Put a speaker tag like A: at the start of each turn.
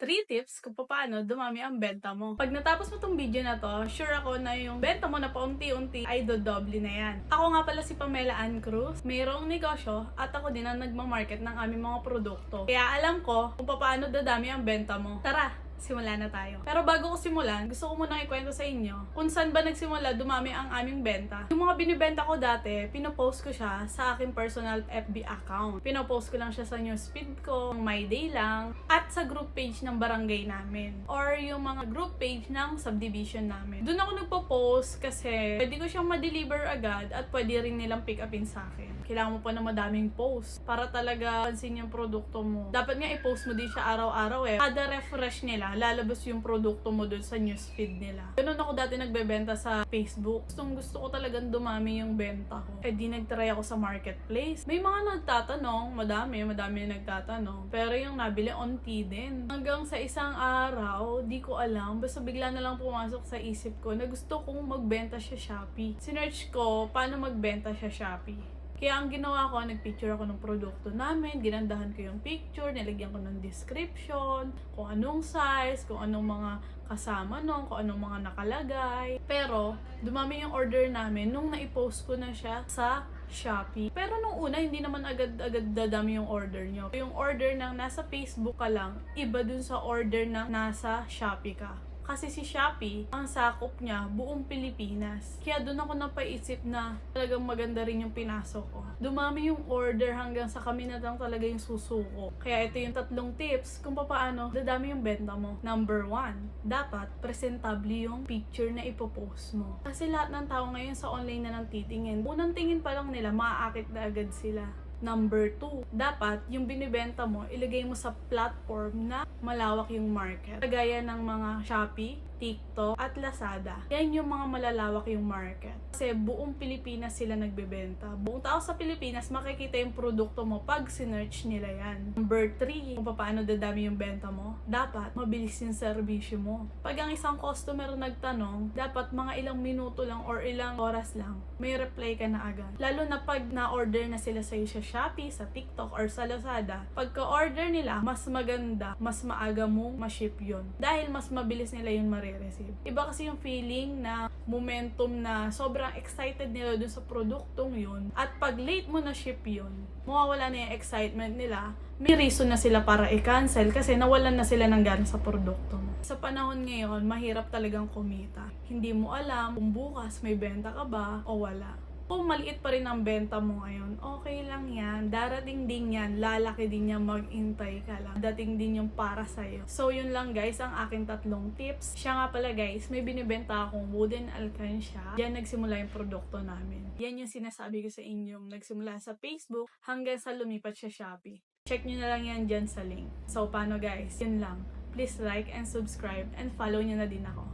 A: 3 tips kung paano dumami ang benta mo. Pag natapos mo tong video na to, sure ako na yung benta mo na paunti-unti ay dodoble na yan. Ako nga pala si Pamela Ann Cruz, mayroong negosyo at ako din ang nagmamarket ng aming mga produkto. Kaya alam ko kung paano dadami ang benta mo. Tara! Simulan na tayo. Pero bago ko simulan, gusto ko munang ikwento sa inyo kung saan ba nagsimula dumami ang aming benta. Yung mga binibenta ko dati, pinopost ko siya sa aking personal FB account. Pinopost ko lang siya sa newsfeed ko, my day lang, at sa group page ng barangay namin. Or yung mga group page ng subdivision namin. Doon ako nagpo-post kasi pwede ko siyang ma-deliver agad at pwede rin nilang pick upin sa akin. Kailangan mo pa na madaming post para talaga pansin yung produkto mo. Dapat nga i-post mo din siya araw-araw eh. Kada refresh nila, lalabas yung produkto mo dun sa newsfeed nila. Ganun ako dati nagbebenta sa Facebook. Gusto ko talagang dumami yung benta ko. Eh di nagtry ako sa marketplace. May mga nagtatanong, madami nagtatanong. Pero yung nabili, onti din. Hanggang sa isang araw, di ko alam. Basta bigla na lang pumasok sa isip ko na gusto kong magbenta siya Shopee. Sinearch ko, paano magbenta siya Shopee. Kaya ang ginawa ko, nagpicture ako ng produkto namin, ginandahan ko yung picture, nilagyan ko ng description, kung anong size, kung anong mga kasama nung, kung anong mga nakalagay. Pero, dumami yung order namin nung naipost ko na siya sa Shopee. Pero nung una, hindi naman agad-agad dadami yung order nyo. Yung order ng nasa Facebook ka lang, iba dun sa order ng nasa Shopee ka. Kasi si Shopee, ang sakop niya, buong Pilipinas. Kaya doon ako napaisip na talagang maganda rin yung pinasok ko. Dumami yung order hanggang sa kami na lang talaga yung susuko. Kaya ito yung 3 tips kung paano dadami yung benta mo. Number 1, dapat presentable yung picture na ipopost mo. Kasi lahat ng tao ngayon sa online na nang titingin. Unang tingin pa lang nila, maaakit na agad sila. Number 2, dapat yung binibenta mo, ilagay mo sa platform na malawak yung market. Kagaya ng mga Shopee, TikTok, at Lazada. Yan yung mga malalawak yung market. Kasi buong Pilipinas sila nagbebenta. Buong tao sa Pilipinas, makikita yung produkto mo pag sinearch nila yan. Number 3, kung paano dadami yung benta mo, dapat mabilis yung serbisyo mo. Pag ang isang customer nagtanong, dapat mga ilang minuto lang or ilang oras lang, may reply ka na agad. Lalo na pag na-order na sila sa'yo sa Shopee, sa TikTok, or sa Lazada, pagka-order nila, mas maganda, mas maaga mong ma-ship yun. Dahil mas mabilis nila yun receive. Iba kasi yung feeling na momentum na sobrang excited nila dun sa produktong yun. At pag late mo na ship yun, mawawala na yung excitement nila. May reason na sila para i-cancel kasi nawalan na sila ng gana sa produkto mo. Sa panahon ngayon, mahirap talagang kumita. Hindi mo alam kung bukas may benta ka ba o wala. Kung maliit pa rin ang benta mo ngayon, okay lang yan. Darating din yan. Lalaki din yan. Mag-intay ka lang. Dating din yung para sa'yo. So, yun lang guys, ang aking 3 tips. Siya nga pala guys, may binibenta akong wooden alkansya. Yan nagsimula yung produkto namin. Yan yung sinasabi ko sa inyong nagsimula sa Facebook hanggang sa lumipat sa Shopee. Check nyo na lang yan dyan sa link. So, paano guys? Yun lang. Please like and subscribe and follow nyo na din ako.